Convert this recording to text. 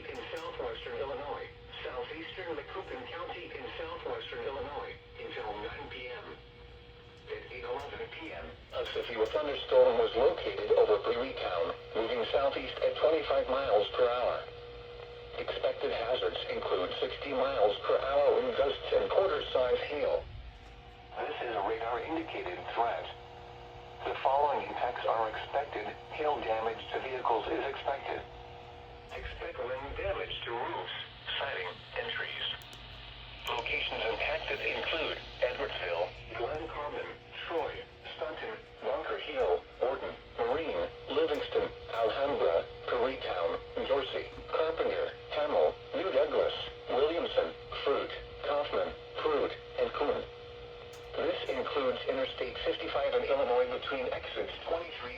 in southwestern Illinois, southeastern Macoupin County in southwestern Illinois, until 9 p.m. At 8:11 p.m., a severe thunderstorm was located over Prairie Town, moving southeast at 25 miles per hour. Expected hazards include 60 miles per hour wind gusts and quarter-size hail. This is a radar-indicated threat. The following impacts are expected. Hail damage to vehicles is expected. Expect wind damage to roofs, siding, and trees. Locations impacted include Edwardsville, Glen Carmen, Troy, Stunton, Bunker Hill, Borden, Marine, Livingston, Alhambra, Prairietown, Dorsey, Carpenter, Hamel, New Douglas, Williamson, Fruit, Kaufman, Prude, and Coon. This includes Interstate 55 in Illinois between exits 23